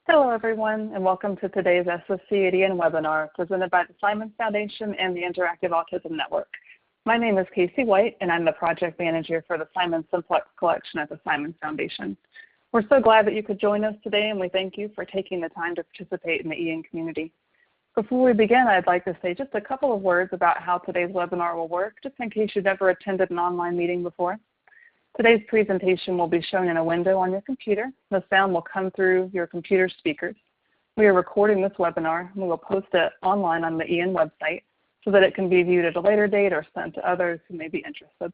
Hello, everyone, and welcome to today's SSC-ADN webinar presented by the Simons Foundation and the Interactive Autism Network. My name is Casey White, and I'm the project manager for the Simons Simplex Collection at the Simons Foundation. We're so glad that you could join us today, and we thank you for taking the time to participate in the EN community. Before we begin, I'd like to say just a couple of words about how today's webinar will work, just in case you've never attended an online meeting before. Today's presentation will be shown in a window on your computer. The sound will come through your computer speakers. We are recording this webinar, and we will post it online on the EN website so that it can be viewed at a later date or sent to others who may be interested.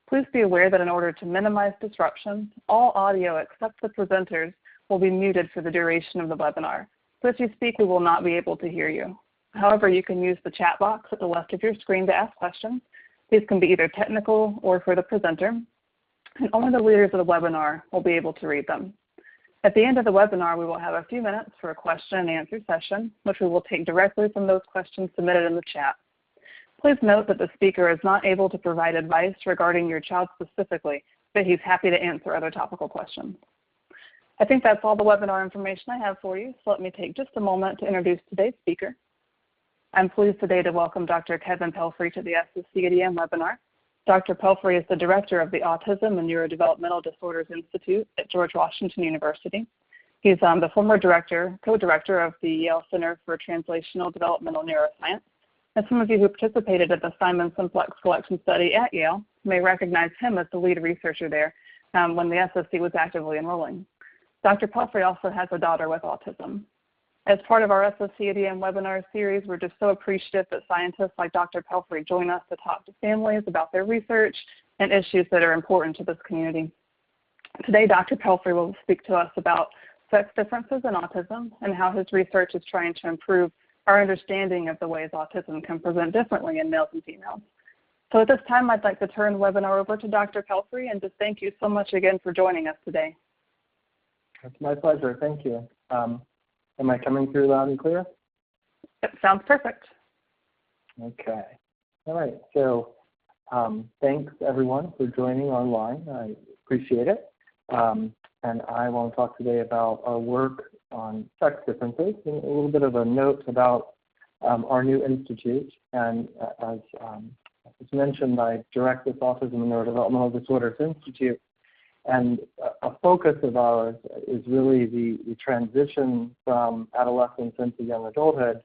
Please be aware that in order to minimize disruptions, all audio except the presenters will be muted for the duration of the webinar. So if you speak, we will not be able to hear you. However, you can use the chat box at the left of your screen to ask questions. These can be either technical or for the presenter, and only the leaders of the webinar will be able to read them. At the end of the webinar, we will have a few minutes for a question and answer session, which we will take directly from those questions submitted in the chat. Please note that the speaker is not able to provide advice regarding your child specifically, but he's happy to answer other topical questions. I think that's all the webinar information I have for you, so let me take just a moment to introduce today's speaker. I'm pleased today to welcome Dr. Kevin Pelphrey to the SSC-ADN webinar. Dr. Pelphrey is the director of the Autism and Neurodevelopmental Disorders Institute at George Washington University. He's the former co-director of the Yale Center for Translational Developmental Neuroscience. And some of you who participated at the Simons Simplex Collection study at Yale may recognize him as the lead researcher there when the SSC was actively enrolling. Dr. Pelphrey also has a daughter with autism. As part of our SSC-ADN webinar series, we're just so appreciative that scientists like Dr. Pelphrey join us to talk to families about their research and issues that are important to this community. Today, Dr. Pelphrey will speak to us about sex differences in autism and how his research is trying to improve our understanding of the ways autism can present differently in males and females. So at this time, I'd like to turn the webinar over to Dr. Pelphrey and just thank you so much again for joining us today. It's my pleasure. Thank you. Am I coming through loud and clear? That sounds perfect. Okay. All right. So thanks, everyone, for joining online. I appreciate it. And I want to talk today about our work on sex differences and a little bit of a note about our new institute. And as mentioned, I direct this Autism and Neurodevelopmental Disorders Institute. And a focus of ours is really the transition from adolescence into young adulthood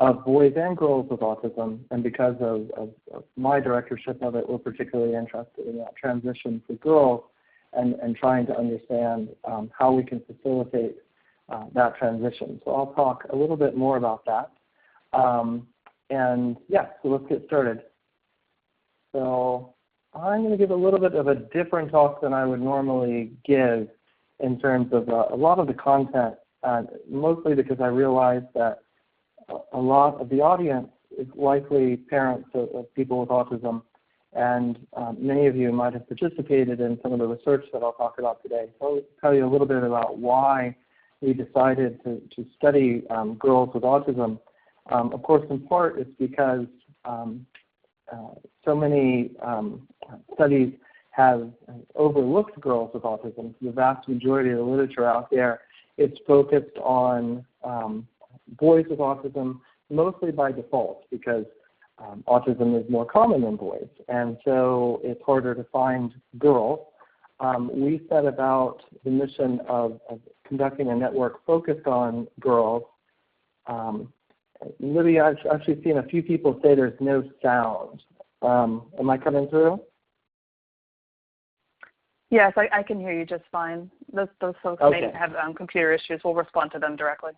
of boys and girls with autism. And because of my directorship of it, we're particularly interested in that transition for girls and trying to understand how we can facilitate that transition. So I'll talk a little bit more about that. So let's get started. So I'm going to give a little bit of a different talk than I would normally give in terms of a lot of the content, mostly because I realize that a lot of the audience is likely parents of people with autism, and many of you might have participated in some of the research that I'll talk about today. So I'll tell you a little bit about why we decided to study girls with autism. Of course, in part, it's because so many studies have overlooked girls with autism. The vast majority of the literature out there is focused on boys with autism, mostly by default, because autism is more common in boys, and so it's harder to find girls. We set about the mission of conducting a network focused on girls. Libby, I've actually seen a few people say there's no sound. Am I coming through? Yes, I can hear you just fine. Those folks may have computer issues. We'll respond to them directly.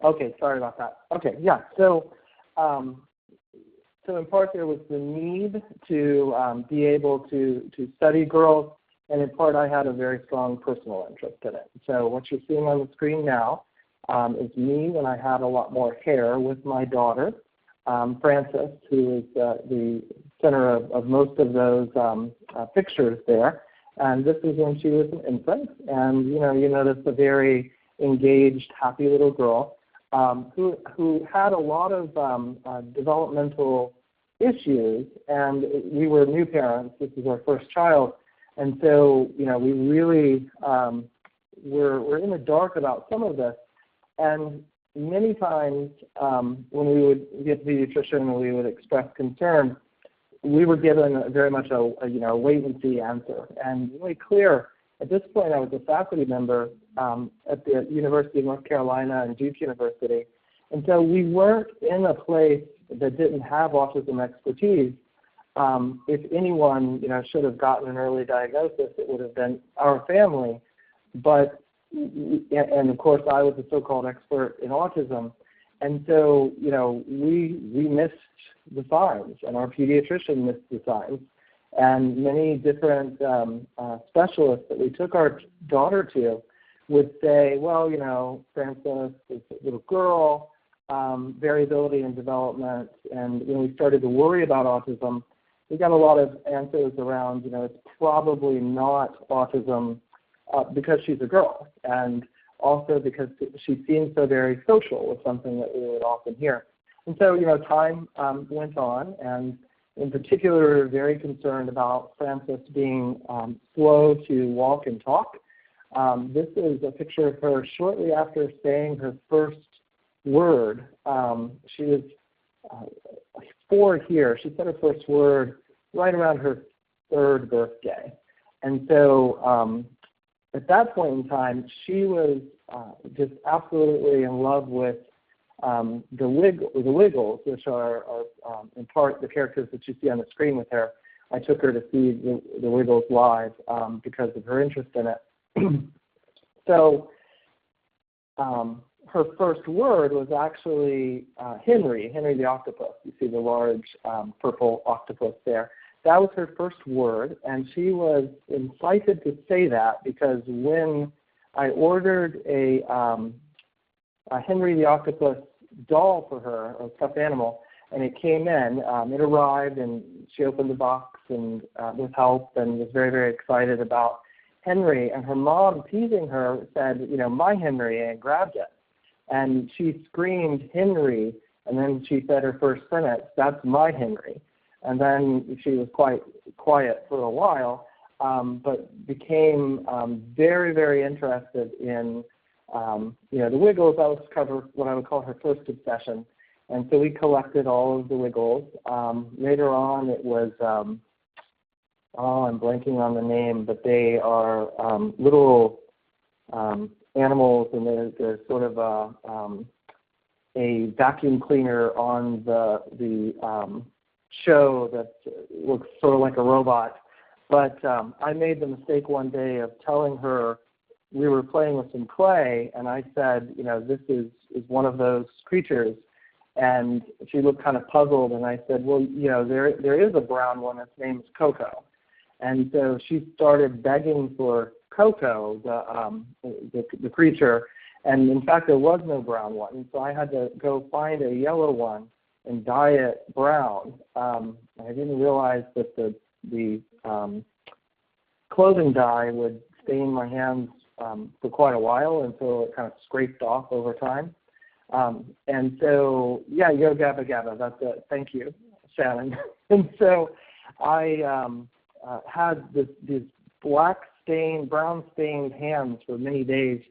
Okay, sorry about that. Okay, yeah. So in part there was the need to be able to study girls, and in part I had a very strong personal interest in it. So what you're seeing on the screen now is me when I had a lot more hair with my daughter, Frances, who is the center of most of those pictures there. And this is when she was an infant. And, you notice a very engaged, happy little girl who had a lot of developmental issues. And we were new parents. This is our first child. And so, we really were in the dark about some of this. And many times when we would get to the pediatrician and we would express concern, we were given very much a wait-and-see answer. And really clear, at this point I was a faculty member at the University of North Carolina and Duke University. And so we weren't in a place that didn't have autism expertise. If anyone should have gotten an early diagnosis, it would have been our family. But, and of course I was a so-called expert in autism. And so, we missed the signs, and our pediatrician missed the signs. And many different specialists that we took our daughter to would say, well, Frances is a little girl, variability in development, and when we started to worry about autism, we got a lot of answers around, it's probably not autism because she's a girl, and also because she seems so very social was something that we would often hear. And so, time went on, and in particular, we were very concerned about Frances being slow to walk and talk. This is a picture of her shortly after saying her first word. She was 4 here. She said her first word right around her 3rd birthday. And so at that point in time, she was just absolutely in love with the Wiggles, which are in part the characters that you see on the screen with her. I took her to see the Wiggles live because of her interest in it. So her first word was actually Henry the octopus. You see the large purple octopus there. That was her first word, and she was incited to say that because when I ordered a Henry the octopus doll for her, a stuffed animal, and it came in, it arrived, and she opened the box and with help and was very, very excited about Henry, and her mom, teasing her, said, my Henry, and grabbed it. And she screamed, Henry, and then she said her first sentence, that's my Henry. And then she was quite quiet for a while, but became very, very interested in, the Wiggles. That was cover what I would call her first obsession. And so we collected all of the Wiggles. Later on it was, I'm blanking on the name, but they are little animals, and they're sort of a vacuum cleaner on the show that looks sort of like a robot. But I made the mistake one day of telling her we were playing with some clay, and I said, this is one of those creatures. And she looked kind of puzzled, and I said, well, there is a brown one. Its name is Coco. And so she started begging for Coco, the creature, and in fact there was no brown one. So I had to go find a yellow one and dye it brown. I didn't realize that the clothing dye would stain my hands for quite a while until it kind of scraped off over time. And so, yo gabba gabba, that's it. Thank you, Shannon. And so I had these brown stained hands for many days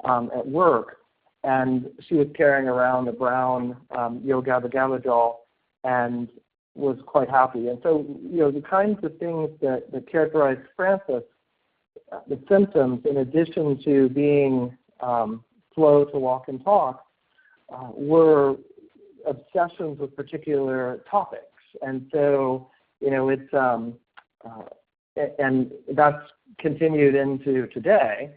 at work, and she was carrying around a brown Yo Gabba Gabba doll and was quite happy. And so, the kinds of things that characterized Frances, the symptoms, in addition to being slow to walk and talk, were obsessions with particular topics. And so, it's and that's continued into today.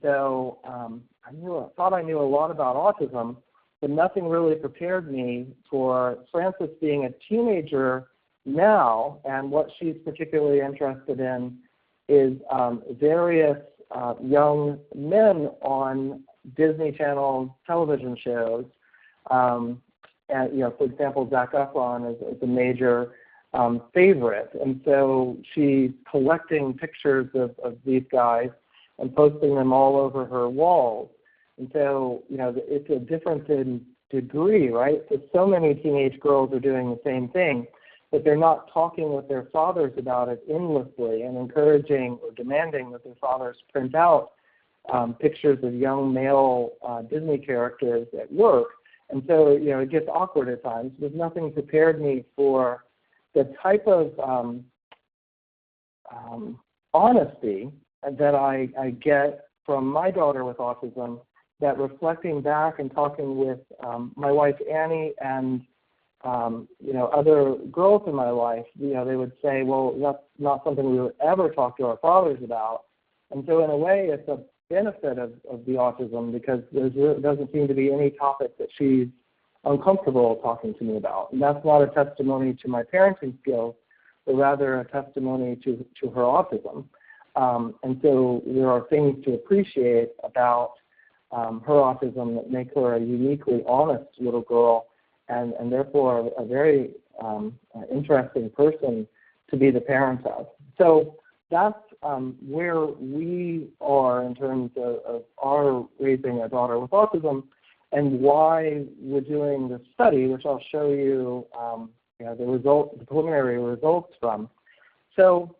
So I thought I knew a lot about autism, but nothing really prepared me for Frances being a teenager now, and what she's particularly interested in is various young men on Disney Channel television shows. And, for example, Zac Efron is a major favorite, and so she's collecting pictures of these guys and posting them all over her walls. And so, it's a difference in degree, right? So many teenage girls are doing the same thing, but they're not talking with their fathers about it endlessly and encouraging or demanding that their fathers print out pictures of young male Disney characters at work. And so, it gets awkward at times. There's nothing prepared me for the type of honesty that I get from my daughter with autism, that reflecting back and talking with my wife Annie and other girls in my life, they would say, well, that's not something we would ever talk to our fathers about. And so in a way, it's a benefit of the autism, because there doesn't seem to be any topic that she's uncomfortable talking to me about. And that's not a testimony to my parenting skills, but rather a testimony to her autism. And so there are things to appreciate about her autism that make her a uniquely honest little girl, and therefore a very interesting person to be the parent of. So that's where we are in terms of our raising a daughter with autism, and why we're doing this study, which I'll show you, the preliminary results from. So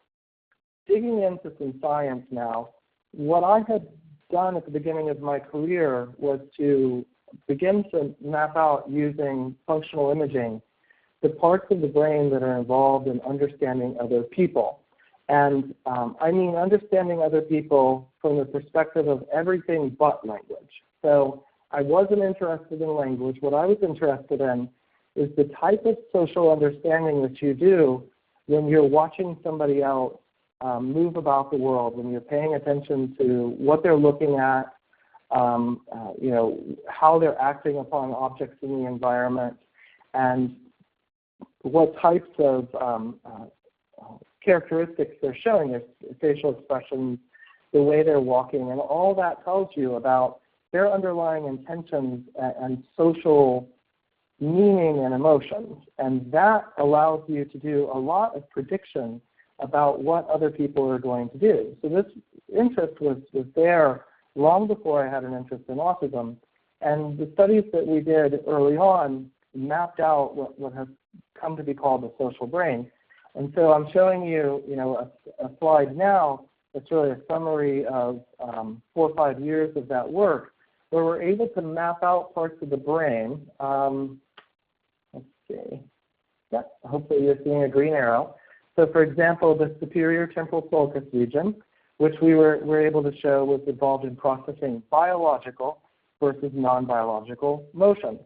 digging into some science now, what I had done at the beginning of my career was to begin to map out, using functional imaging, the parts of the brain that are involved in understanding other people. And I mean understanding other people from the perspective of everything but language. So I wasn't interested in language. What I was interested in is the type of social understanding that you do when you're watching somebody else move about the world, when you're paying attention to what they're looking at, how they're acting upon objects in the environment, and what types of characteristics they're showing, their facial expressions, the way they're walking, and all that tells you about their underlying intentions and social meaning and emotions. And that allows you to do a lot of prediction about what other people are going to do. So this interest was there long before I had an interest in autism. And the studies that we did early on mapped out what has come to be called the social brain. And so I'm showing you, a slide now that's really a summary of 4 or 5 years of that work, where we're able to map out parts of the brain. Let's see. Yeah, hopefully you're seeing a green arrow. So for example, the superior temporal sulcus region, which we were able to show was involved in processing biological versus non-biological motion.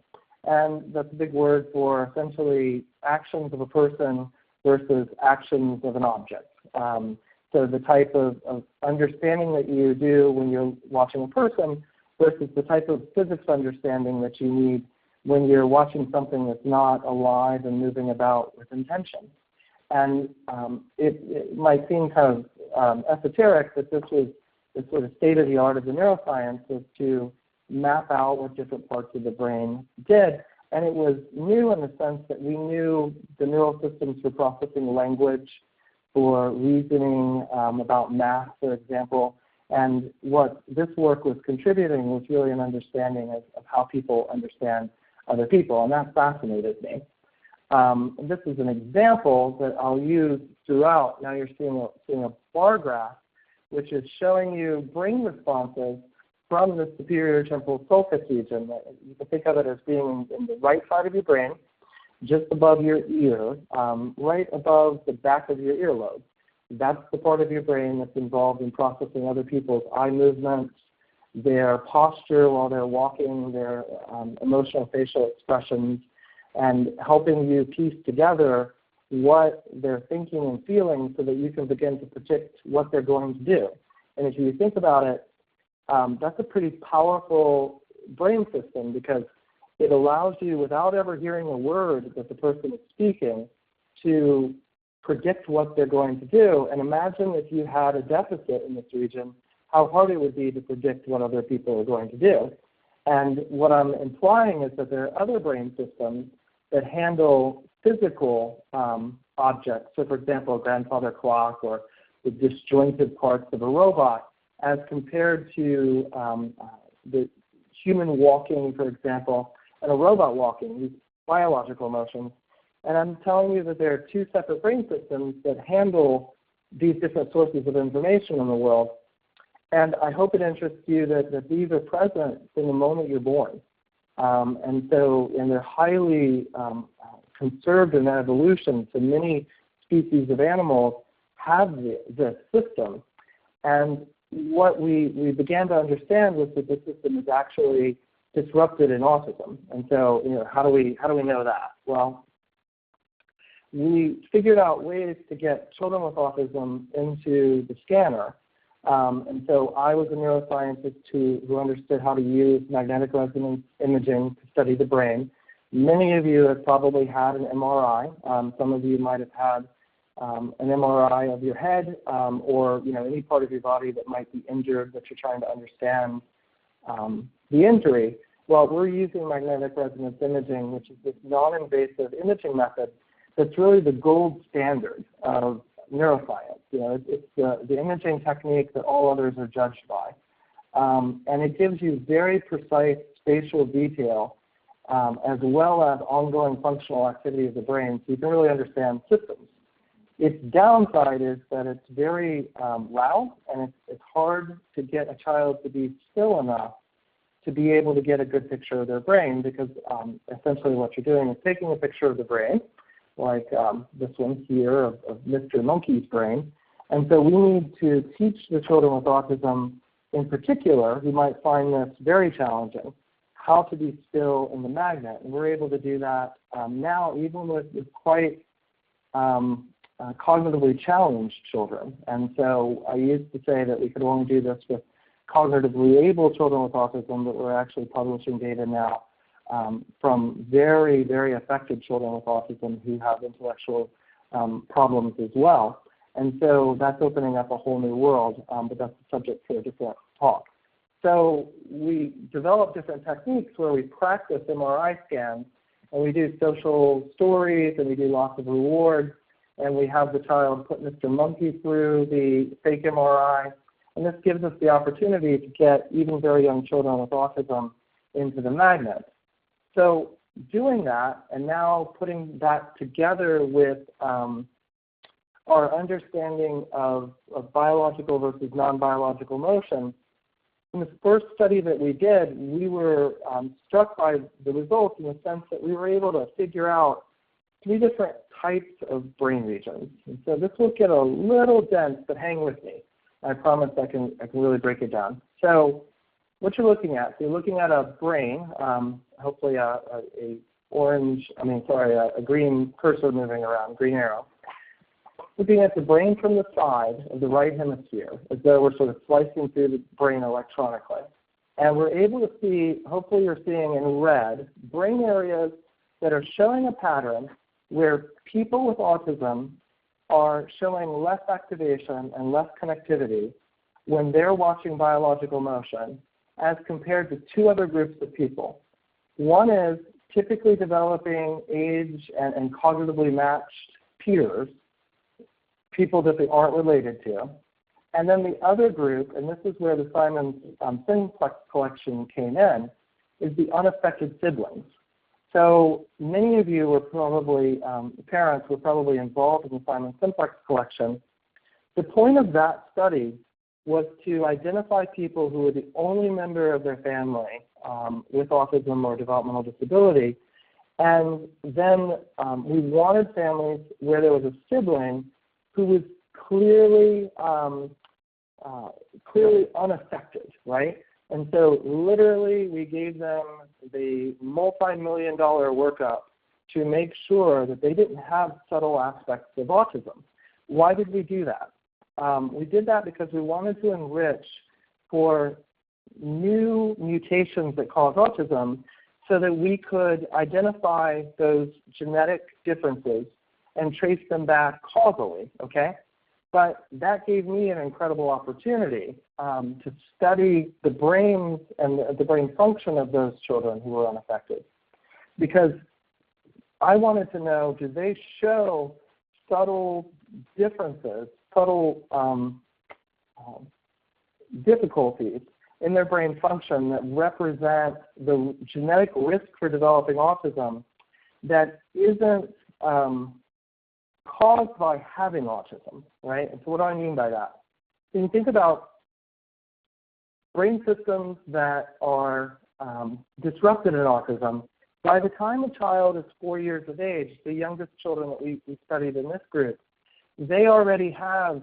And that's a big word for essentially actions of a person versus actions of an object. So the type of understanding that you do when you're watching a person versus the type of physics understanding that you need when you're watching something that's not alive and moving about with intention. And it might seem kind of esoteric that this was the sort of state of the art of the neuroscience, was to map out what different parts of the brain did. And it was new in the sense that we knew the neural systems for processing language, for reasoning about math, for example. And what this work was contributing was really an understanding of how people understand other people, and that fascinated me. This is an example that I'll use throughout. Now you're seeing a bar graph, which is showing you brain responses from the superior temporal sulcus region. You can think of it as being in the right side of your brain, just above your ear, right above the back of your earlobe. That's the part of your brain that's involved in processing other people's eye movements, their posture while they're walking, their emotional facial expressions, and helping you piece together what they're thinking and feeling so that you can begin to predict what they're going to do. And if you think about it, that's a pretty powerful brain system, because it allows you, without ever hearing a word that the person is speaking, to predict what they're going to do. And imagine if you had a deficit in this region, how hard it would be to predict what other people are going to do. And what I'm implying is that there are other brain systems that handle physical objects. So for example, a grandfather clock or the disjointed parts of a robot, as compared to the human walking, for example, and a robot walking, these biological motions. And I'm telling you that there are two separate brain systems that handle these different sources of information in the world. And I hope it interests you that these are present from the moment you're born. And they're highly conserved in evolution. So many species of animals have this system. And what we began to understand was that the system is actually disrupted in autism. And so, how do we know that? Well, we figured out ways to get children with autism into the scanner. And so I was a neuroscientist who understood how to use magnetic resonance imaging to study the brain. Many of you have probably had an MRI. Some of you might have had an MRI of your head or any part of your body that might be injured that you're trying to understand the injury. Well, we're using magnetic resonance imaging, which is this non-invasive imaging method that's really the gold standard of neuroscience. It's the imaging technique that all others are judged by. And it gives you very precise spatial detail as well as ongoing functional activity of the brain, so you can really understand systems. Its downside is that it's very loud, and it's hard to get a child to be still enough to be able to get a good picture of their brain, because essentially what you're doing is taking a picture of the brain, like this one here of Mr. Monkey's brain. And so we need to teach the children with autism in particular, who might find this very challenging, how to be still in the magnet. And we're able to do that now even with quite cognitively challenged children. And so I used to say that we could only do this with cognitively able children with autism, but we're actually publishing data now from very, very affected children with autism who have intellectual problems as well. And so that's opening up a whole new world, but that's the subject for a different talk. So we develop different techniques where we practice MRI scans, and we do social stories, and we do lots of rewards, and we have the child put Mr. Monkey through the fake MRI, and this gives us the opportunity to get even very young children with autism into the magnet. So doing that, and now putting that together with our understanding of biological versus non-biological motion, in this first study that we did, we were struck by the results in the sense that we were able to figure out 3 different types of brain regions. And so this will get a little dense, but hang with me. I promise I can really break it down. So what you're looking at, so you're looking at a brain, hopefully a green cursor moving around, green arrow. Looking at the brain from the side of the right hemisphere, as though we're sort of slicing through the brain electronically. And we're able to see, hopefully you're seeing in red, brain areas that are showing a pattern where people with autism are showing less activation and less connectivity when they're watching biological motion as compared to 2 other groups of people. One is typically developing age and cognitively matched peers, people that they aren't related to. And then the other group, and this is where the Simon Simplex collection came in, is the unaffected siblings. So many of you were probably, parents were probably involved in the Simon Simplex collection. The point of that study was to identify people who were the only member of their family with autism or developmental disability. And then we wanted families where there was a sibling who was clearly unaffected, right? And so literally we gave them the multi-million-dollar workup to make sure that they didn't have subtle aspects of autism. Why did we do that? We did that because we wanted to enrich for new mutations that cause autism so that we could identify those genetic differences and trace them back causally, okay? But that gave me an incredible opportunity to study the brains and the brain function of those children who were unaffected. Because I wanted to know, do they show subtle differences, subtle difficulties in their brain function that represent the genetic risk for developing autism that isn't caused by having autism, right? And so what do I mean by that? So you think about brain systems that are disrupted in autism, by the time a child is 4 years of age, the youngest children that we studied in this group, they already have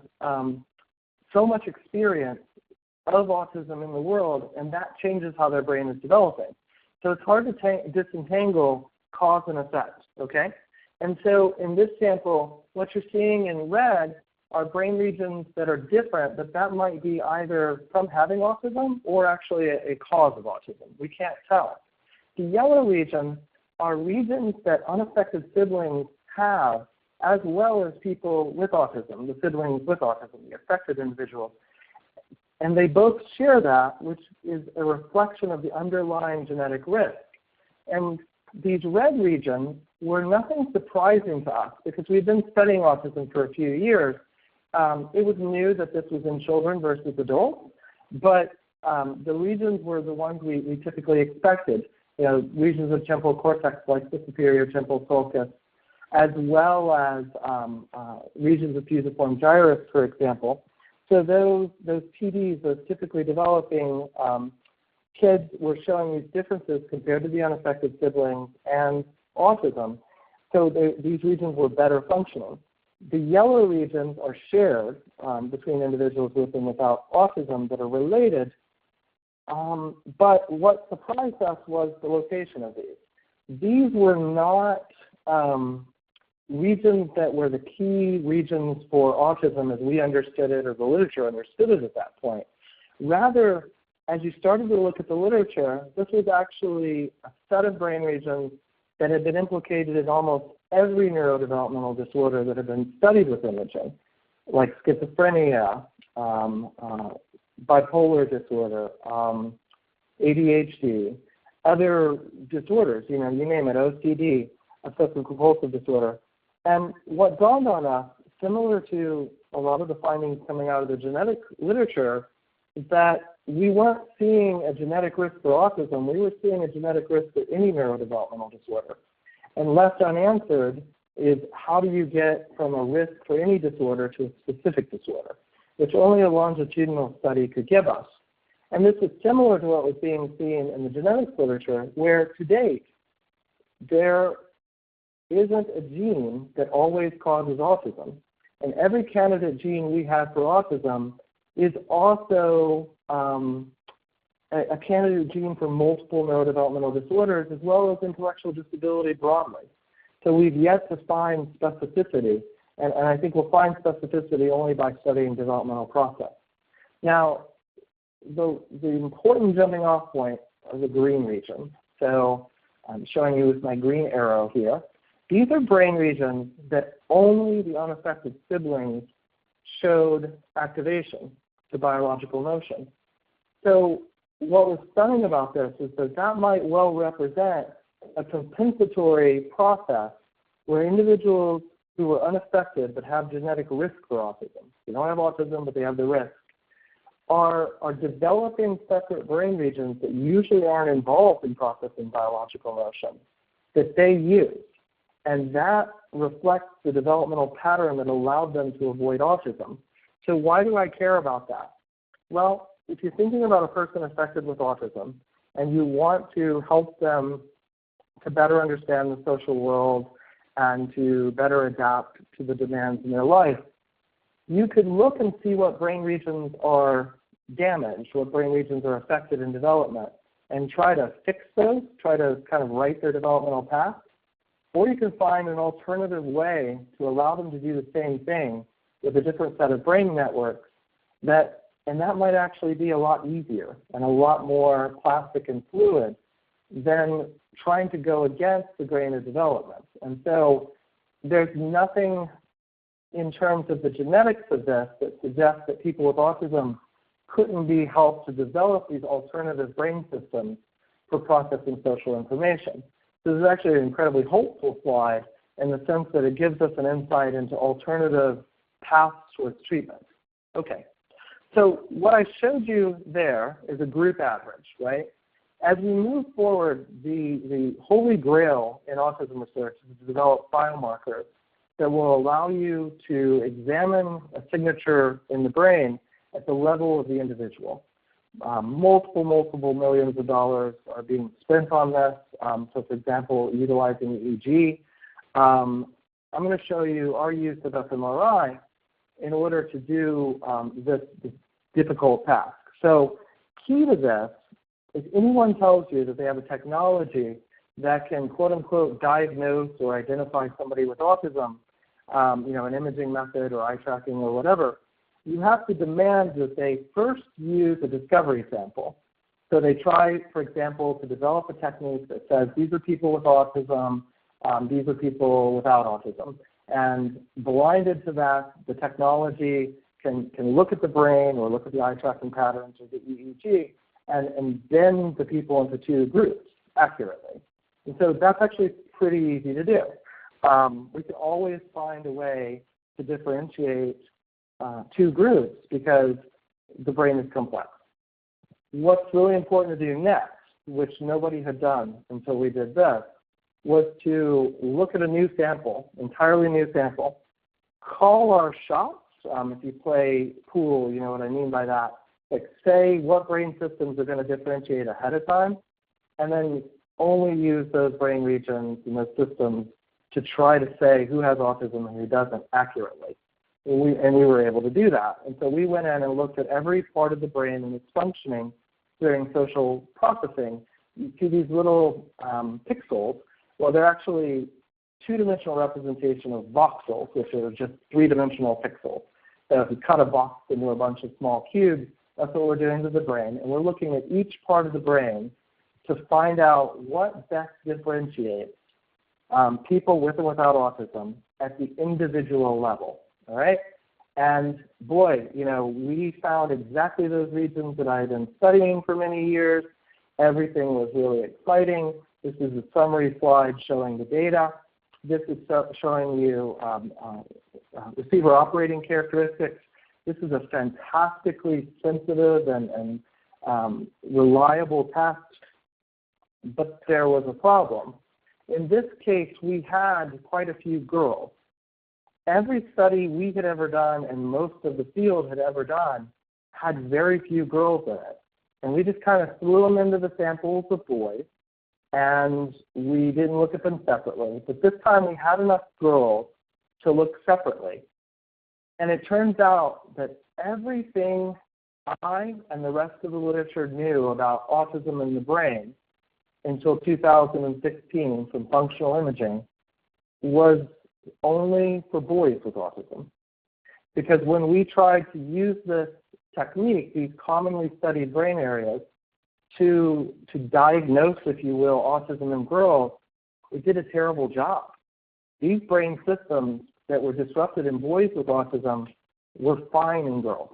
so much experience of autism in the world, and that changes how their brain is developing. So it's hard to disentangle cause and effect, okay? And so in this sample, what you're seeing in red are brain regions that are different, but that might be either from having autism or actually a cause of autism. We can't tell. The yellow regions are regions that unaffected siblings have, as well as people with autism, the siblings with autism, the affected individuals. And they both share that, which is a reflection of the underlying genetic risk. And these red regions were nothing surprising to us because we've been studying autism for a few years. It was new that this was in children versus adults, but the regions were the ones we typically expected. You know, regions of temporal cortex like the superior temporal sulcus, as well as regions of fusiform gyrus, for example. So those TDs, those typically developing kids, were showing these differences compared to the unaffected siblings and autism. So these regions were better functioning. The yellow regions are shared between individuals with and without autism that are related. But what surprised us was the location of these. These were not regions that were the key regions for autism as we understood it or the literature understood it at that point. Rather, as you started to look at the literature, this was actually a set of brain regions that had been implicated in almost every neurodevelopmental disorder that had been studied with imaging, like schizophrenia, bipolar disorder, ADHD, other disorders, you name it, OCD, obsessive compulsive disorder. And what dawned on us, similar to a lot of the findings coming out of the genetic literature, is that we weren't seeing a genetic risk for autism, we were seeing a genetic risk for any neurodevelopmental disorder. And left unanswered is how do you get from a risk for any disorder to a specific disorder, which only a longitudinal study could give us. And this is similar to what was being seen in the genetics literature, where to date, there isn't a gene that always causes autism. And every candidate gene we have for autism is also a candidate gene for multiple neurodevelopmental disorders as well as intellectual disability broadly. So we've yet to find specificity, and I think we'll find specificity only by studying developmental process. Now, the important jumping off point are the green regions. So I'm showing you with my green arrow here. These are brain regions that only the unaffected siblings showed activation to biological motion. So what was stunning about this is that might well represent a compensatory process where individuals who are unaffected but have genetic risk for autism, they don't have autism but they have the risk, are developing separate brain regions that usually aren't involved in processing biological motion that they use. And that reflects the developmental pattern that allowed them to avoid autism. So why do I care about that? Well, if you're thinking about a person affected with autism and you want to help them to better understand the social world and to better adapt to the demands in their life, you could look and see what brain regions are damaged, what brain regions are affected in development, and try to fix those, try to kind of right their developmental path. Or you can find an alternative way to allow them to do the same thing with a different set of brain networks, and that might actually be a lot easier and a lot more plastic and fluid than trying to go against the grain of development. And so there's nothing in terms of the genetics of this that suggests that people with autism couldn't be helped to develop these alternative brain systems for processing social information. This is actually an incredibly hopeful slide in the sense that it gives us an insight into alternative paths towards treatment. Okay, so what I showed you there is a group average, right? As we move forward, the holy grail in autism research is to develop biomarkers that will allow you to examine a signature in the brain at the level of the individual. multiple millions of dollars are being spent on this. So, for example, utilizing EEG. I'm going to show you our use of fMRI in order to do this difficult task. So, key to this, if anyone tells you that they have a technology that can, quote unquote, diagnose or identify somebody with autism, an imaging method or eye tracking or whatever, you have to demand that they first use a discovery sample. So they try, for example, to develop a technique that says these are people with autism, these are people without autism. And blinded to that, the technology can look at the brain or look at the eye tracking patterns or the EEG and bend the people into two groups accurately. And so that's actually pretty easy to do. We can always find a way to differentiate two groups because the brain is complex. What's really important to do next, which nobody had done until we did this, was to look at a new sample, entirely new sample, call our shots. If you play pool, you know what I mean by that. Like say what brain systems are going to differentiate ahead of time, and then only use those brain regions and those systems to try to say who has autism and who doesn't accurately. And we were able to do that. And so we went in and looked at every part of the brain and its functioning during social processing. You see these little pixels. Well, they're actually two-dimensional representation of voxels, which are just three-dimensional pixels. So if you cut a box into a bunch of small cubes, that's what we're doing to the brain. And we're looking at each part of the brain to find out what best differentiates people with and without autism at the individual level. All right? And boy, we found exactly those regions that I had been studying for many years. Everything was really exciting. This is a summary slide showing the data. This is showing you receiver operating characteristics. This is a fantastically sensitive and reliable test, but there was a problem. In this case, we had quite a few girls. Every study we had ever done and most of the field had ever done had very few girls in it. And we just kind of threw them into the samples of boys, and we didn't look at them separately. But this time we had enough girls to look separately. And it turns out that everything I and the rest of the literature knew about autism in the brain until 2016 from functional imaging was only for boys with autism. Because when we tried to use this technique, these commonly studied brain areas, to diagnose, if you will, autism in girls, we did a terrible job. These brain systems that were disrupted in boys with autism were fine in girls.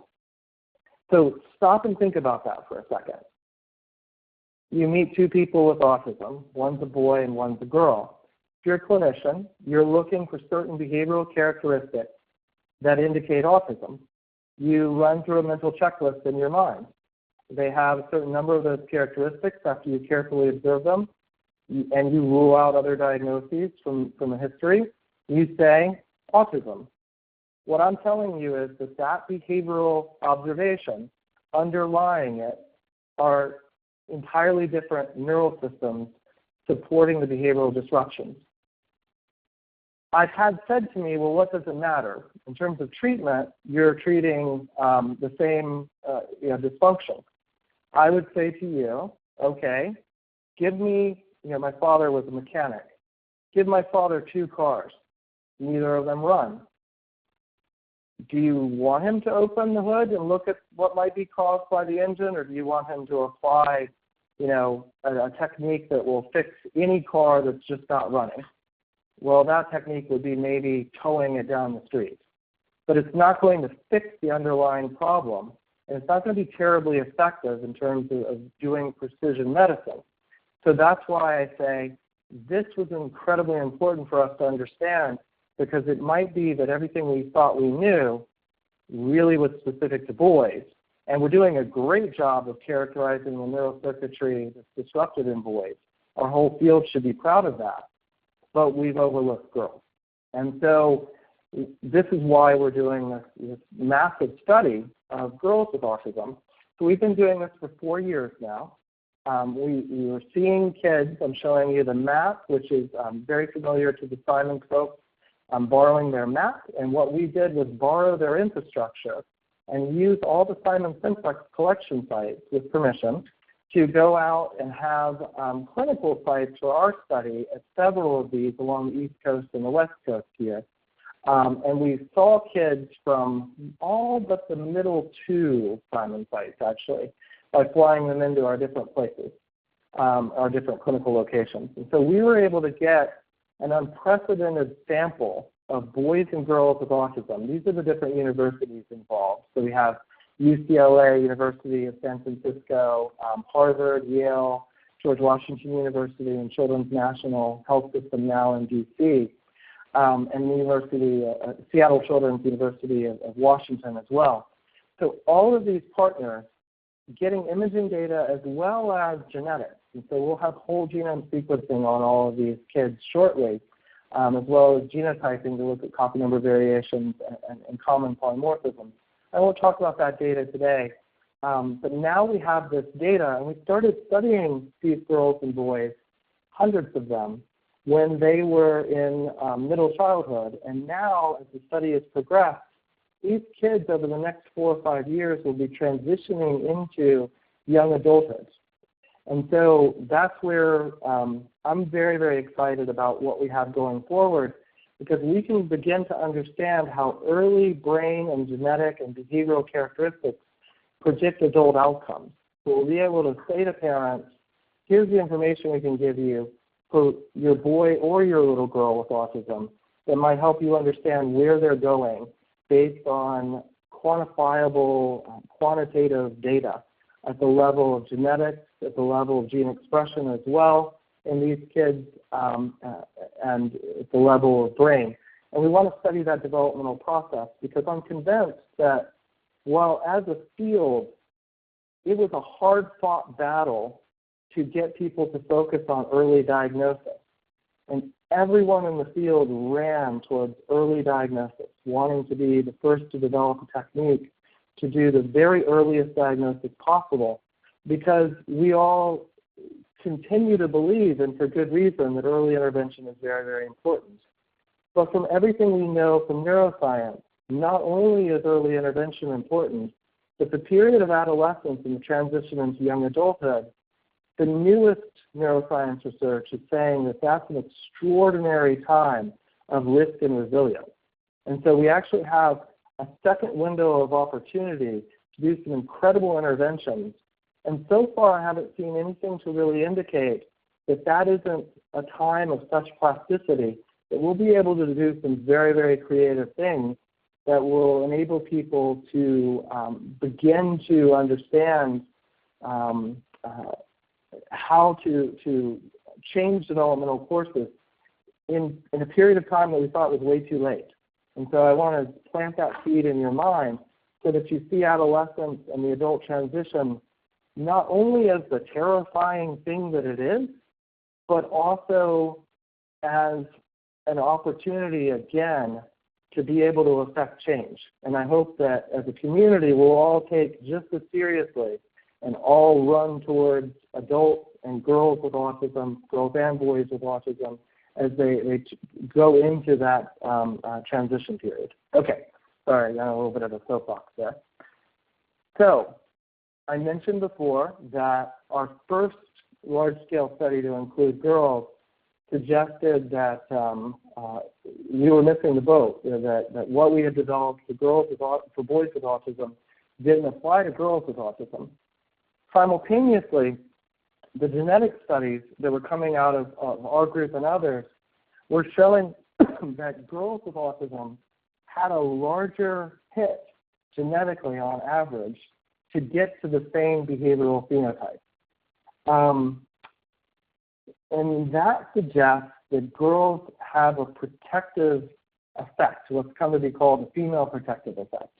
So stop and think about that for a second. You meet two people with autism, one's a boy and one's a girl. If you're a clinician, you're looking for certain behavioral characteristics that indicate autism. You run through a mental checklist in your mind. They have a certain number of those characteristics after you carefully observe them, and you rule out other diagnoses from a history. You say, autism. What I'm telling you is that behavioral observation underlying it are entirely different neural systems supporting the behavioral disruptions. I've had said to me, well, what does it matter? In terms of treatment, you're treating the same dysfunction. I would say to you, okay, give me, my father was a mechanic. Give my father two cars. Neither of them run. Do you want him to open the hood and look at what might be caused by the engine, or do you want him to apply, a technique that will fix any car that's just not running? Well, that technique would be maybe towing it down the street. But it's not going to fix the underlying problem, and it's not going to be terribly effective in terms of doing precision medicine. So that's why I say this was incredibly important for us to understand, because it might be that everything we thought we knew really was specific to boys. And we're doing a great job of characterizing the neurocircuitry that's disrupted in boys. Our whole field should be proud of that. But we've overlooked girls. And so this is why we're doing this massive study of girls with autism. So we've been doing this for 4 years now. We were seeing kids. I'm showing you the map, which is very familiar to the Simon folks. I'm borrowing their map, and what we did was borrow their infrastructure and use all the Simon Simplex collection sites with permission to go out and have clinical sites for our study at several of these along the East Coast and the West Coast here. And we saw kids from all but the middle 2 Simon sites, actually, by flying them into our different places, our different clinical locations. And so we were able to get an unprecedented sample of boys and girls with autism. These are the different universities involved. So we have UCLA, University of San Francisco, Harvard, Yale, George Washington University, and Children's National Health System now in D.C., and the University, Seattle Children's University of Washington as well. So all of these partners getting imaging data as well as genetics. And so we'll have whole genome sequencing on all of these kids shortly, as well as genotyping to look at copy number variations and common polymorphisms. I won't talk about that data today, but now we have this data, and we started studying these girls and boys, hundreds of them, when they were in middle childhood. And now, as the study has progressed, these kids over the next 4 or 5 years will be transitioning into young adulthood. And so that's where I'm very, very excited about what we have going forward, because we can begin to understand how early brain and genetic and behavioral characteristics predict adult outcomes. So we'll be able to say to parents, here's the information we can give you for your boy or your little girl with autism that might help you understand where they're going based on quantifiable, quantitative data at the level of genetics, at the level of gene expression as well in these kids, and at the level of brain. And we want to study that developmental process, because I'm convinced that while as a field, it was a hard-fought battle to get people to focus on early diagnosis. And everyone in the field ran towards early diagnosis, wanting to be the first to develop a technique to do the very earliest diagnosis possible, because we all continue to believe, and for good reason, that early intervention is very, very important. But from everything we know from neuroscience, not only is early intervention important, but the period of adolescence and the transition into young adulthood, the newest neuroscience research is saying that that's an extraordinary time of risk and resilience. And so we actually have a second window of opportunity to do some incredible interventions. And so far I haven't seen anything to really indicate that that isn't a time of such plasticity, that we'll be able to do some very, very creative things that will enable people to begin to understand how to change developmental courses in a period of time that we thought was way too late. And so I want to plant that seed in your mind so that you see adolescence and the adult transition not only as the terrifying thing that it is, but also as an opportunity, again, to be able to affect change. And I hope that as a community, we'll all take just as seriously and all run towards adults and girls with autism, girls and boys with autism, as they go into that transition period. Okay, sorry, I got a little bit of a soapbox there. So I mentioned before that our first large-scale study to include girls suggested that we were missing the boat, that what we had developed for boys with autism didn't apply to girls with autism. Simultaneously, the genetic studies that were coming out of our group and others were showing that girls with autism had a larger hit genetically on average to get to the same behavioral phenotype. And that suggests that girls have a protective effect, what's come to be called a female protective effect.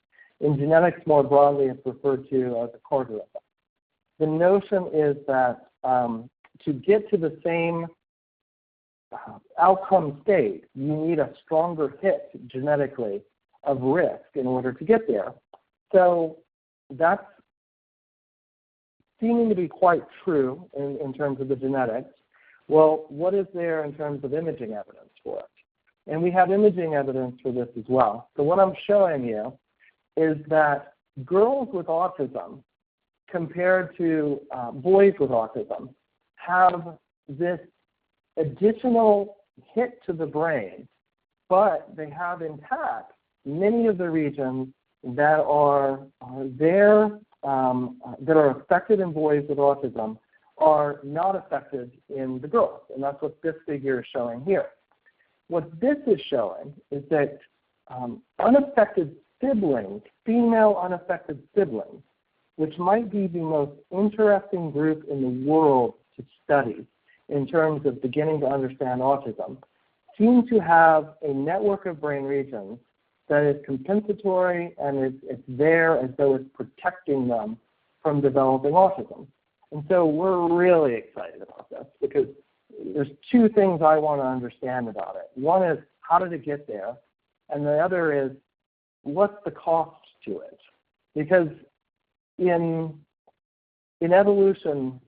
In genetics, more broadly, it's referred to as a Carter effect. The notion is that to get to the same outcome state, you need a stronger hit genetically of risk in order to get there. So that's seeming to be quite true in terms of the genetics. Well, what is there in terms of imaging evidence for it? And we have imaging evidence for this as well. So what I'm showing you is that girls with autism compared to boys with autism have this additional hit to the brain, but they have intact many of the regions that are there, that are affected in boys with autism are not affected in the girls, and that's what this figure is showing here. What this is showing is that unaffected siblings, female unaffected siblings, which might be the most interesting group in the world to study in terms of beginning to understand autism, seem to have a network of brain regions that is compensatory and it's there as though it's protecting them from developing autism. And so we're really excited about this because there's two things I want to understand about it. One is, how did it get there? And the other is, what's the cost to it? Because in evolution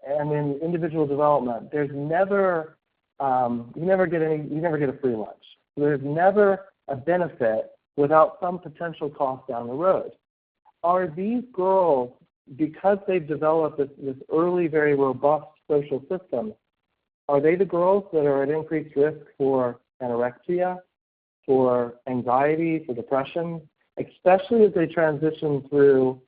and in individual development, there's never you never get a free lunch. There's never a benefit without some potential cost down the road. Are these girls, because they've developed this early, very robust social system, are they the girls that are at increased risk for anorexia, for anxiety, for depression, especially as they transition through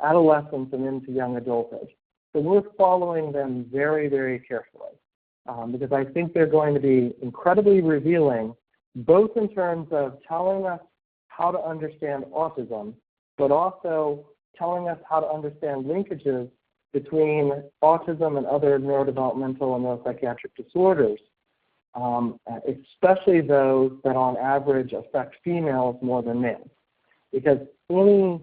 adolescence and into young adulthood? So we're following them very, very carefully because I think they're going to be incredibly revealing, both in terms of telling us how to understand autism, but also telling us how to understand linkages between autism and other neurodevelopmental and neuropsychiatric disorders, especially those that on average affect females more than males. Because any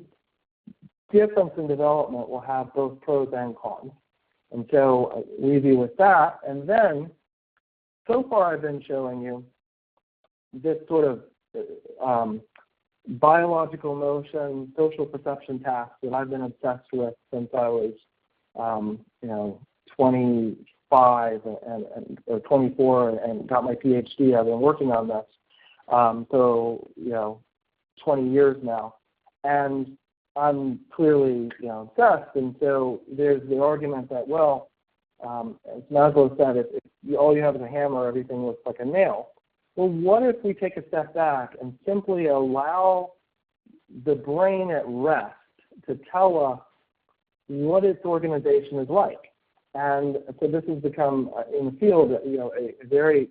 difference in development will have both pros and cons. And so I leave you with that. And then, so far I've been showing you this sort of biological motion, social perception task that I've been obsessed with since I was, 25 or 24 and got my PhD. I've been working on this, 20 years now. And I'm clearly, obsessed. And so there's the argument that, well, as Maslow said, if all you have is a hammer, everything looks like a nail. Well, what if we take a step back and simply allow the brain at rest to tell us what its organization is like? And so this has become, in the field, a very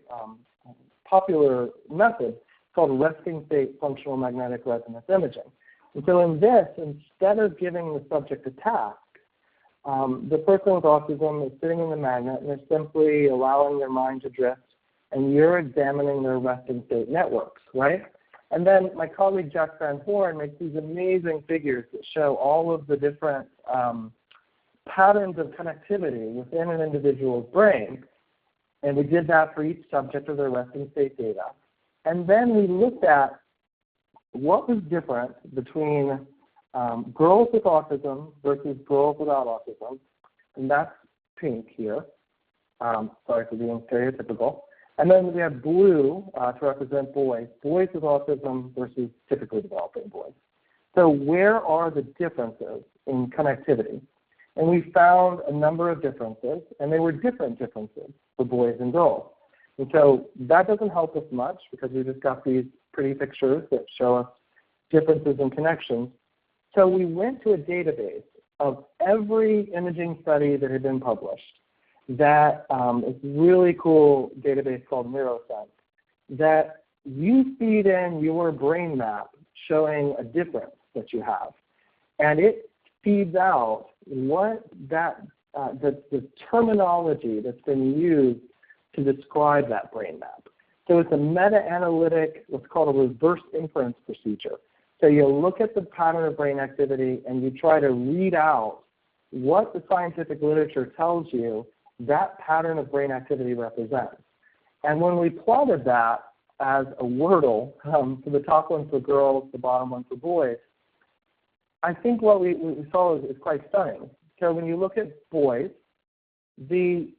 popular method called resting state functional magnetic resonance imaging. And so in this, instead of giving the subject a task, the person with autism is sitting in the magnet and they're simply allowing their mind to drift, and you're examining their resting state networks, right? And then my colleague Jack Van Horn makes these amazing figures that show all of the different patterns of connectivity within an individual's brain. And we did that for each subject of their resting state data. And then we looked at what was different between girls with autism versus girls without autism. And that's pink here. Sorry for being stereotypical. And then we have blue to represent boys with autism versus typically developing boys. So where are the differences in connectivity? And we found a number of differences, and they were different differences for boys and girls. And so that doesn't help us much because we just got these pretty pictures that show us differences in connections. So we went to a database of every imaging study that had been published. That is a really cool database called Neurosense, that you feed in your brain map showing a difference that you have. And it feeds out what the terminology that's been used to describe that brain map. So it's a meta-analytic, what's called a reverse inference procedure. So you look at the pattern of brain activity and you try to read out what the scientific literature tells you that pattern of brain activity represents. And when we plotted that as a Wordle, so the top one for girls, the bottom one for boys, I think what we saw is quite stunning. So when you look at boys, the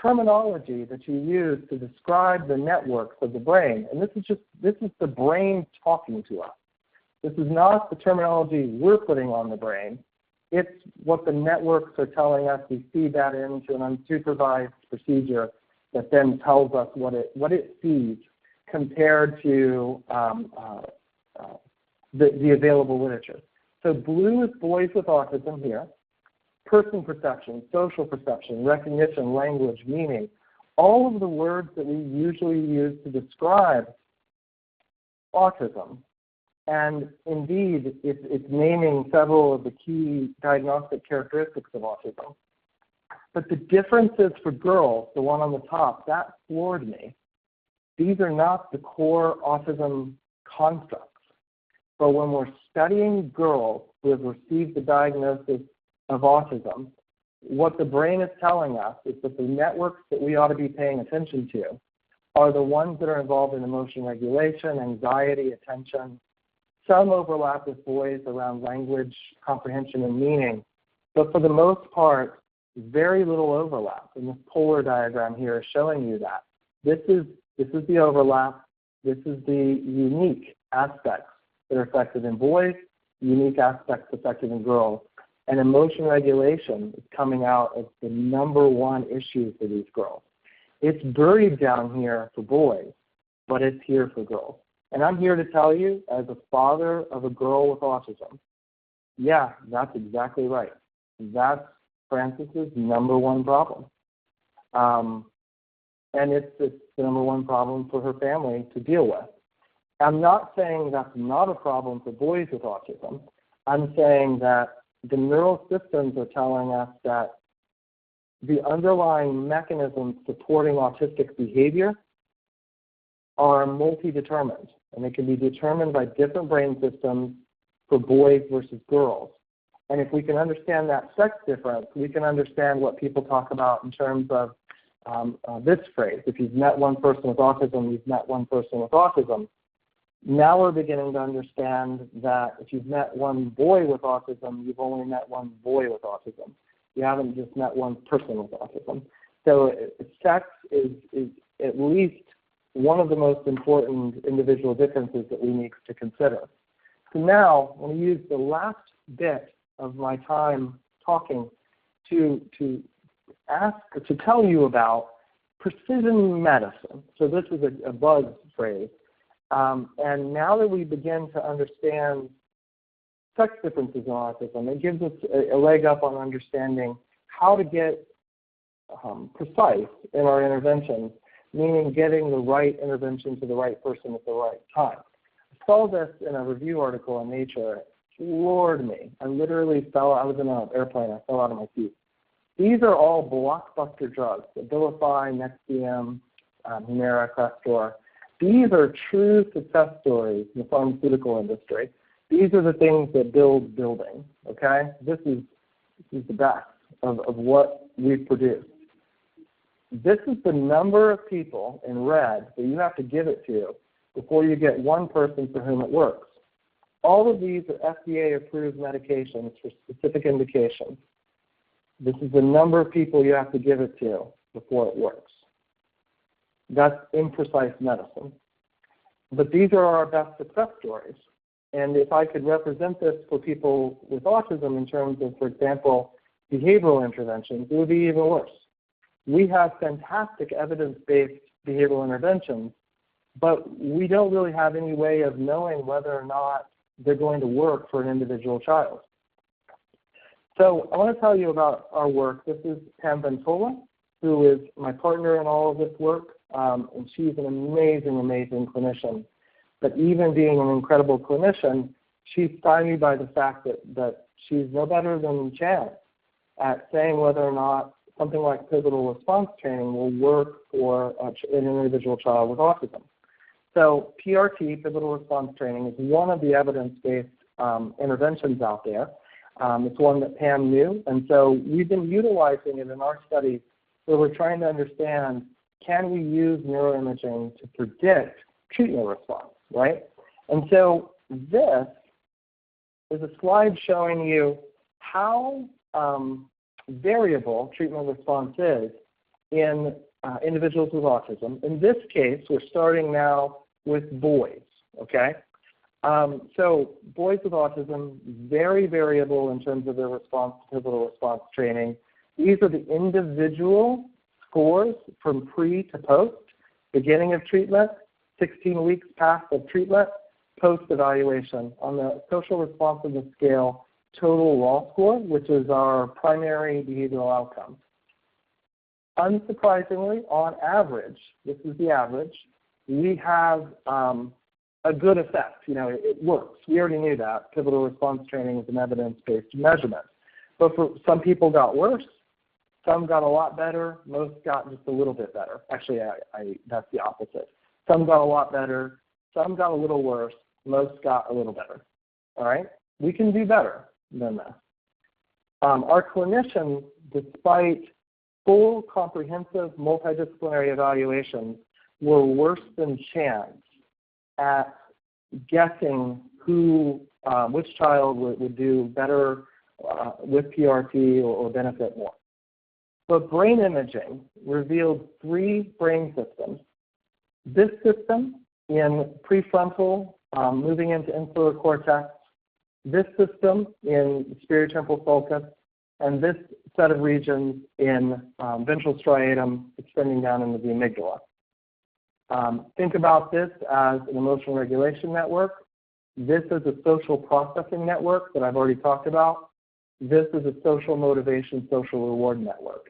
terminology that you use to describe the networks of the brain, and this is the brain talking to us. This is not the terminology we're putting on the brain. It's what the networks are telling us. We feed that into an unsupervised procedure that then tells us what it sees compared to the available literature. So blue is boys with autism here. Person perception, social perception, recognition, language, meaning, all of the words that we usually use to describe autism. And indeed, it's naming several of the key diagnostic characteristics of autism. But the differences for girls, the one on the top, that floored me. These are not the core autism constructs. But when we're studying girls who have received the diagnosis of autism, what the brain is telling us is that the networks that we ought to be paying attention to are the ones that are involved in emotion regulation, anxiety, attention. Some overlap with boys around language, comprehension, and meaning, but for the most part, very little overlap. And this polar diagram here is showing you that. This is the overlap. This is the unique aspects that are affected in boys, unique aspects affected in girls. And emotion regulation is coming out as the #1 issue for these girls. It's buried down here for boys, but it's here for girls. And I'm here to tell you, as a father of a girl with autism, yeah, that's exactly right. That's Francis's #1 problem. And it's the #1 problem for her family to deal with. I'm not saying that's not a problem for boys with autism. I'm saying that the neural systems are telling us that the underlying mechanisms supporting autistic behavior are multi-determined, and they can be determined by different brain systems for boys versus girls. And if we can understand that sex difference, we can understand what people talk about in terms of this phrase. If you've met one person with autism, you've met one person with autism. Now we're beginning to understand that if you've met one boy with autism, you've only met one boy with autism. You haven't just met one person with autism. So sex is at least one of the most important individual differences that we need to consider. So now, I'm going to use the last bit of my time talking to tell you about precision medicine. So this is a buzz phrase. And now that we begin to understand sex differences in autism, it gives us a leg up on understanding how to get precise in our interventions, meaning getting the right intervention to the right person at the right time. I saw this in a review article in Nature. It floored me. I literally I was in an airplane, I fell out of my seat. These are all blockbuster drugs, Abilify, Nexium, Humira, Crestor. These are true success stories in the pharmaceutical industry. These are the things that build buildings, okay? This is the best of what we've produced. This is the number of people in red that you have to give it to before you get one person for whom it works. All of these are FDA-approved medications for specific indications. This is the number of people you have to give it to before it works. That's imprecise medicine. But these are our best success stories. And if I could represent this for people with autism in terms of, for example, behavioral interventions, it would be even worse. We have fantastic evidence-based behavioral interventions, but we don't really have any way of knowing whether or not they're going to work for an individual child. So I want to tell you about our work. This is Pam Ventola, who is my partner in all of this work, and she's an amazing, amazing clinician. But even being an incredible clinician, she's stymied by the fact that she's no better than Chance at saying whether or not something like pivotal response training will work for an individual child with autism. So PRT, pivotal response training, is one of the evidence-based interventions out there. It's one that Pam knew, and so we've been utilizing it in our studies where we're trying to understand, can we use neuroimaging to predict treatment response, right? And so this is a slide showing you how variable treatment response is in individuals with autism. In this case, we're starting now with boys, okay? So boys with autism, very variable in terms of their response to pivotal response training. These are the individual scores from pre to post, beginning of treatment, 16 weeks past of treatment, post-evaluation. On the social responsiveness scale, total raw score, which is our primary behavioral outcome. Unsurprisingly, on average, this is the average, we have a good effect. You know, it works. We already knew that. Pivotal response training is an evidence-based measurement. But for some people got worse, some got a lot better, most got just a little bit better. Actually, that's the opposite. Some got a lot better, some got a little worse, most got a little better. All right? We can do better than this. Our clinicians, despite full, comprehensive, multidisciplinary evaluations, were worse than chance at guessing which child would do better with PRT or benefit more. But brain imaging revealed 3 brain systems. This system in prefrontal, moving into insular cortex, this system in superior temporal sulcus, and this set of regions in ventral striatum extending down into the amygdala. Think about this as an emotional regulation network. This is a social processing network that I've already talked about. This is a social motivation, social reward network.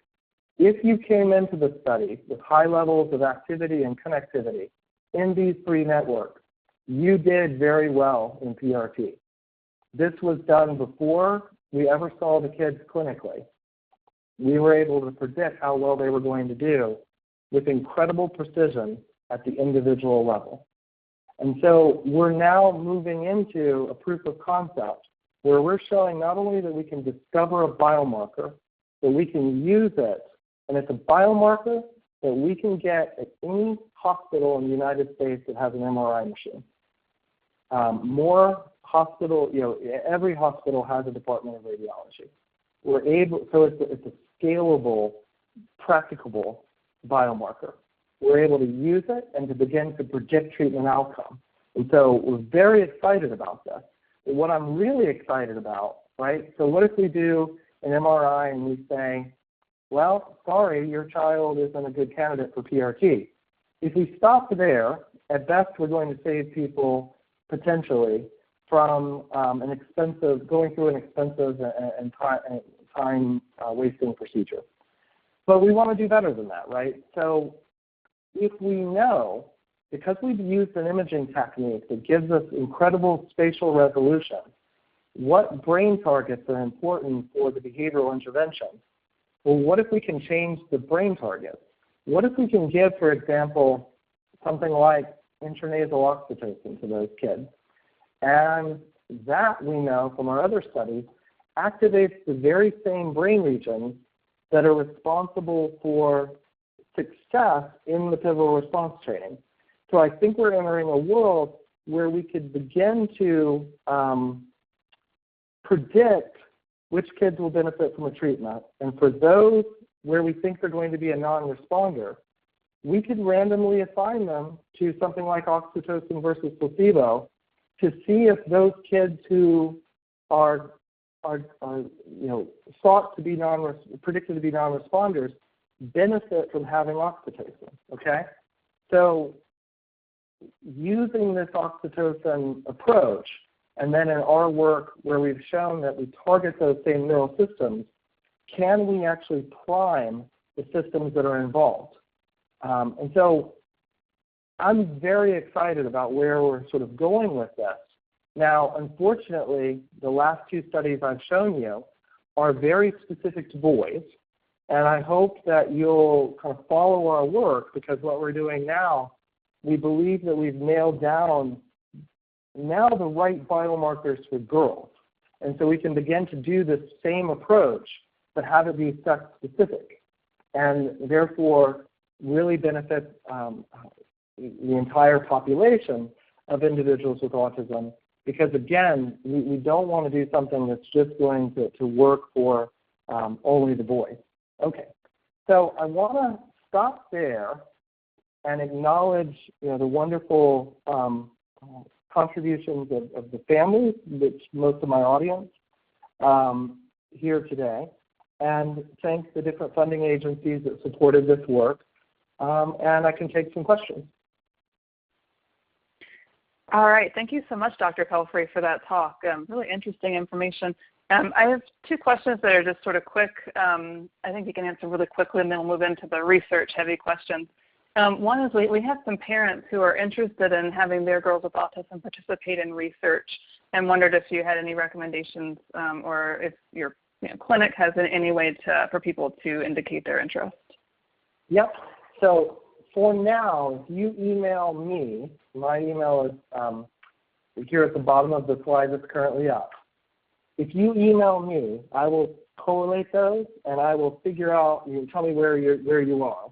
If you came into the study with high levels of activity and connectivity in these 3 networks, you did very well in PRT. This was done before we ever saw the kids clinically. We were able to predict how well they were going to do with incredible precision at the individual level. And so we're now moving into a proof of concept where we're showing not only that we can discover a biomarker, but we can use it, and it's a biomarker that we can get at any hospital in the United States that has an MRI machine. Every hospital has a department of radiology. So it's a scalable, practicable biomarker. We're able to use it and to begin to predict treatment outcome. And so we're very excited about this. But what I'm really excited about, right, so what if we do an MRI and we say, well, sorry, your child isn't a good candidate for PRT. If we stop there, at best we're going to save people potentially from going through an expensive and time-wasting procedure. But we want to do better than that, right? So if we know, because we've used an imaging technique that gives us incredible spatial resolution, what brain targets are important for the behavioral intervention, well, what if we can change the brain targets? What if we can give, for example, something like intranasal oxytocin to those kids? And that, we know from our other studies, activates the very same brain regions that are responsible for success in the pivotal response training. So I think we're entering a world where we could begin to predict which kids will benefit from a treatment. And for those where we think they're going to be a non-responder, we could randomly assign them to something like oxytocin versus placebo to see if those kids who are thought to be predicted to be non-responders benefit from having oxytocin, okay? So using this oxytocin approach, and then in our work where we've shown that we target those same neural systems, can we actually prime the systems that are involved? And so I'm very excited about where we're sort of going with this. Now, unfortunately, the last 2 studies I've shown you are very specific to boys, and I hope that you'll kind of follow our work, because what we're doing now, we believe that we've nailed down now the right biomarkers for girls. And so we can begin to do this same approach, but have it be sex specific, and therefore really benefit the entire population of individuals with autism. Because again, we don't want to do something that's just going to work for only the boys. Okay, so I want to stop there and acknowledge, the wonderful contributions of the families, which most of my audience here today, and thank the different funding agencies that supported this work. And I can take some questions. All right. Thank you so much, Dr. Pelphrey, for that talk. Really interesting information. I have two questions that are just sort of quick. I think you can answer really quickly, and then we'll move into the research-heavy questions. One is we have some parents who are interested in having their girls with autism participate in research, and wondered if you had any recommendations or if your clinic has any way for people to indicate their interest. Yep. So for now, if you email me, my email is here at the bottom of the slide that's currently up. If you email me, I will correlate those, and I will figure out, you can tell me where you are,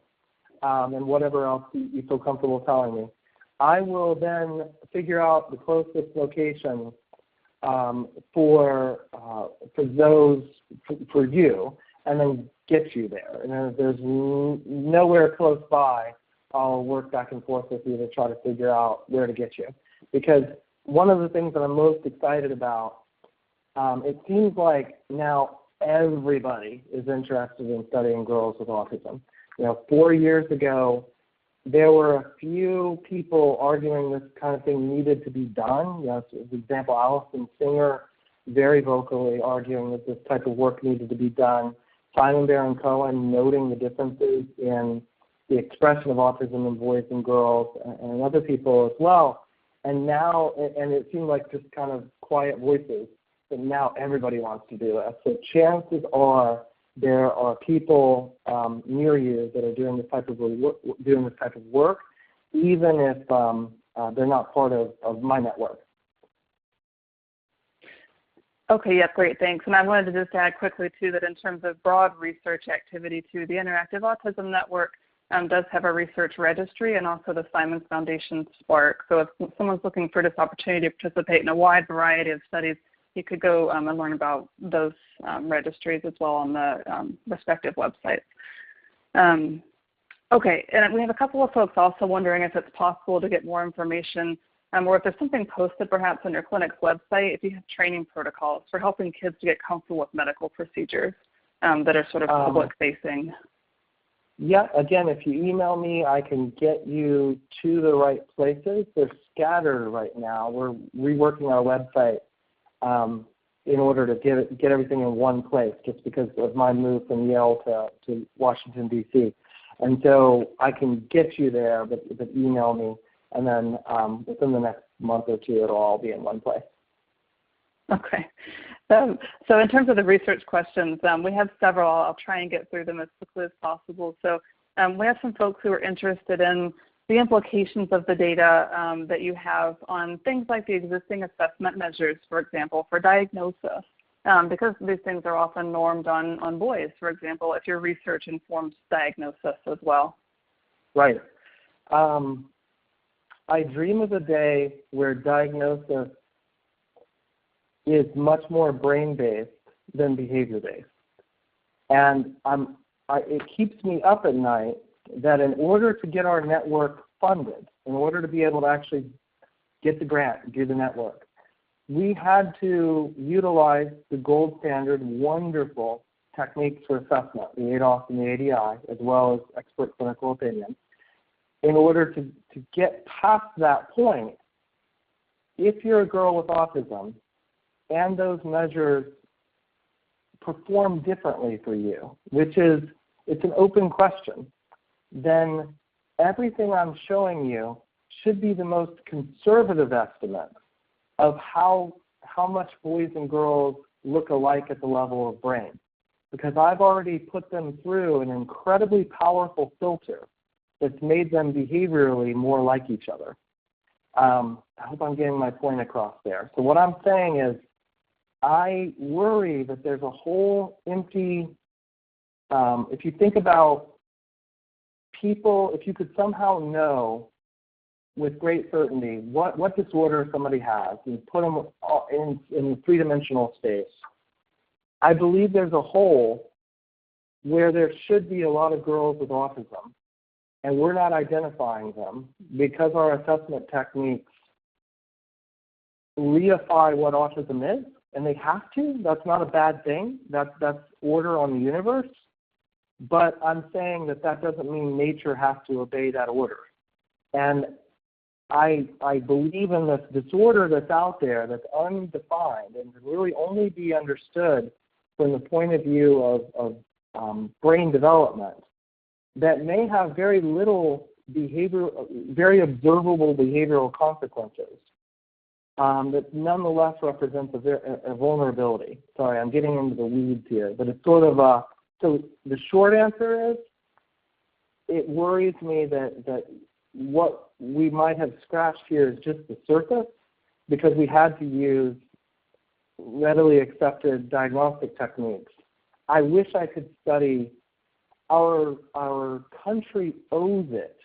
and whatever else you feel comfortable telling me. I will then figure out the closest location for you, and then get you there. And then if there's nowhere close by, I'll work back and forth with you to try to figure out where to get you. Because one of the things that I'm most excited about, it seems like now everybody is interested in studying girls with autism. 4 years ago, there were a few people arguing this kind of thing needed to be done. For example, Allison Singer very vocally arguing that this type of work needed to be done. Simon Baron-Cohen noting the differences in the expression of autism in boys and girls, and other people as well. And now, and it seemed like just kind of quiet voices, but now everybody wants to do it. So chances are there are people near you that are doing this type of work, even if they're not part of my network. Okay, yep, great, thanks. And I wanted to just add quickly, too, that in terms of broad research activity, too, the Interactive Autism Network does have a research registry, and also the Simons Foundation Spark. So if someone's looking for this opportunity to participate in a wide variety of studies, you could go and learn about those registries as well on the respective websites. Okay, and we have a couple of folks also wondering if it's possible to get more information or if there's something posted perhaps on your clinic's website, if you have training protocols for helping kids to get comfortable with medical procedures that are sort of public-facing. Yeah, again, if you email me, I can get you to the right places. They're scattered right now. We're reworking our website in order to get everything in one place, just because of my move from Yale to Washington, D.C. And so I can get you there, but email me. And then within the next month or two, it'll all be in one place. Okay. So in terms of the research questions, we have several. I'll try and get through them as quickly as possible. So we have some folks who are interested in the implications of the data that you have on things like the existing assessment measures, for example, for diagnosis, because these things are often normed on boys, for example, if your research informs diagnosis as well. Right. I dream of a day where diagnosis is much more brain-based than behavior-based. And it keeps me up at night that in order to get our network funded, in order to be able to actually get the grant and do the network, we had to utilize the gold standard wonderful techniques for assessment, the ADOS and the ADI, as well as expert clinical opinion. In order to get past that point, if you're a girl with autism and those measures perform differently for you, which is, it's an open question, then everything I'm showing you should be the most conservative estimate of how much boys and girls look alike at the level of brain. Because I've already put them through an incredibly powerful filter that's made them behaviorally more like each other. I hope I'm getting my point across there. So what I'm saying is, I worry that there's a whole empty, if you think about people, if you could somehow know with great certainty what disorder somebody has and put them in three-dimensional space, I believe there's a hole where there should be a lot of girls with autism, and we're not identifying them because our assessment techniques reify what autism is, and they have to. That's not a bad thing. That's order on the universe. But I'm saying that doesn't mean nature has to obey that order. And I believe in this disorder that's out there that's undefined and can really only be understood from the point of view of brain development, that may have very little very observable behavioral consequences, that nonetheless represents a vulnerability. Sorry, I'm getting into the weeds here, but it's sort of so the short answer is, it worries me that what we might have scratched here is just the surface, because we had to use readily accepted diagnostic techniques. I wish I could study, our country owes it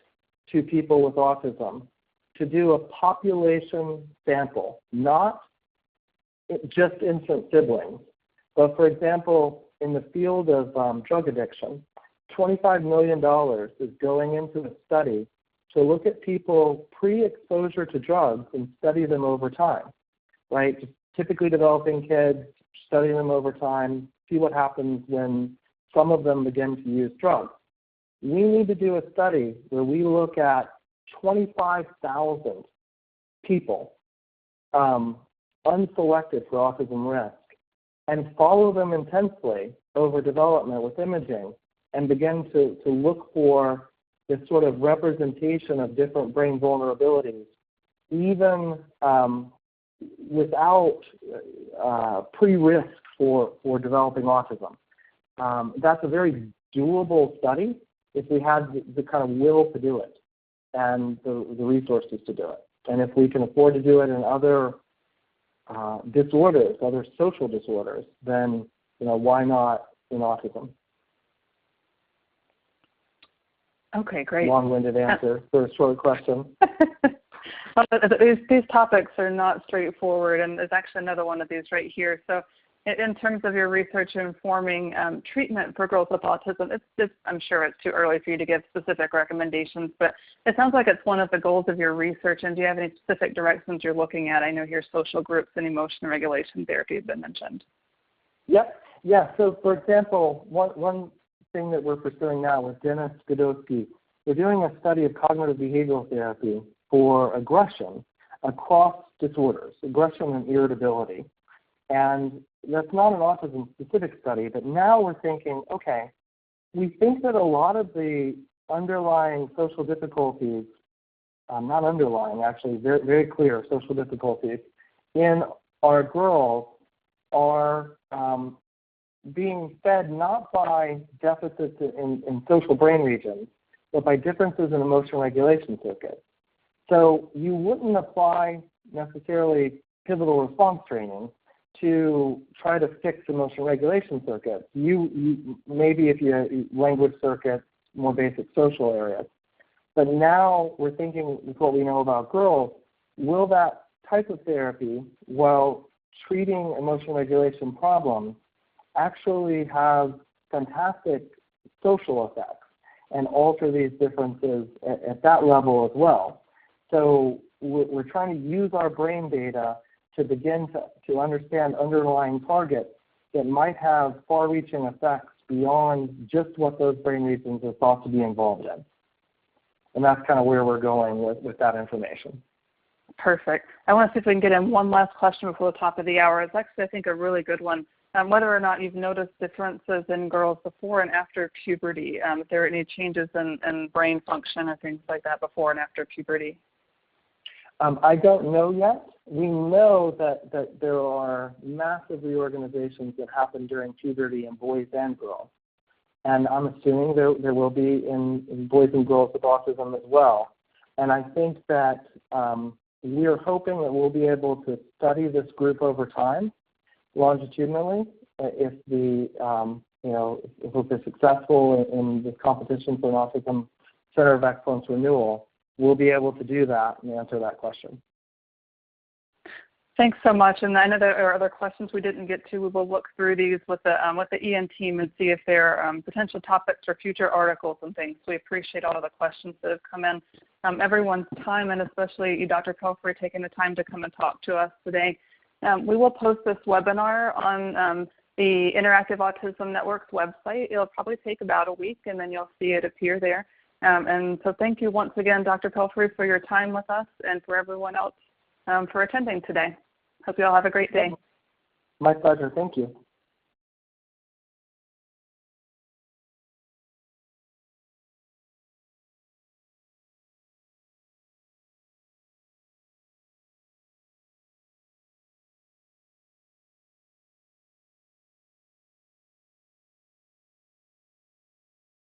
to people with autism to do a population sample, not just infant siblings, but for example, in the field of drug addiction, $25 million is going into a study to look at people pre-exposure to drugs and study them over time, right? Just typically developing kids, study them over time, see what happens when some of them begin to use drugs. We need to do a study where we look at 25,000 people unselected for autism risk and follow them intensely over development with imaging and begin to look for this sort of representation of different brain vulnerabilities, even without pre-risk for developing autism. That's a very doable study if we had the kind of will to do it and the resources to do it. And if we can afford to do it in other disorders, other social disorders, then why not in autism? Okay, great. Long-winded answer for a short question. These topics are not straightforward, and there's actually another one of these right here. So in terms of your research informing treatment for girls with autism, I'm sure it's too early for you to give specific recommendations, but it sounds like it's one of the goals of your research. And do you have any specific directions you're looking at? I know here social groups and emotion regulation therapy have been mentioned. Yep. Yeah. So, for example, one thing that we're pursuing now with Dennis Godowski, we're doing a study of cognitive behavioral therapy for aggression across disorders, aggression and irritability. And that's not an autism-specific study, but now we're thinking, okay, we think that a lot of the underlying social difficulties, not underlying, actually, very, very clear social difficulties in our girls are being fed not by deficits in social brain regions, but by differences in emotional regulation circuits. So you wouldn't apply necessarily pivotal response training to try to fix emotional regulation circuits. You maybe if you language circuits, more basic social areas. But now we're thinking with what we know about girls, will that type of therapy, while treating emotional regulation problems, actually have fantastic social effects and alter these differences at that level as well? So we're trying to use our brain data to begin to understand underlying targets that might have far-reaching effects beyond just what those brain regions are thought to be involved in. And that's kind of where we're going with that information. Perfect. I want to see if we can get in one last question before the top of the hour. It's actually, I think, a really good one. Whether or not you've noticed differences in girls before and after puberty, if there are any changes in brain function or things like that before and after puberty. I don't know yet. We know that there are massive reorganizations that happen during puberty in boys and girls. And I'm assuming there will be in boys and girls with autism as well. And I think that we're hoping that we'll be able to study this group over time, longitudinally, if we're successful in this competition for an Autism Center of Excellence renewal. We'll be able to do that and answer that question. Thanks so much. And I know there are other questions we didn't get to. We will look through these with the EN team and see if there are potential topics for future articles and things. We appreciate all of the questions that have come in. Everyone's time, and especially you, Dr. Pelphrey, taking the time to come and talk to us today. We will post this webinar on the Interactive Autism Network's website. It'll probably take about a week, and then you'll see it appear there. And so thank you once again, Dr. Pelphrey, for your time with us, and for everyone else for attending today. Hope you all have a great day. My pleasure. Thank you.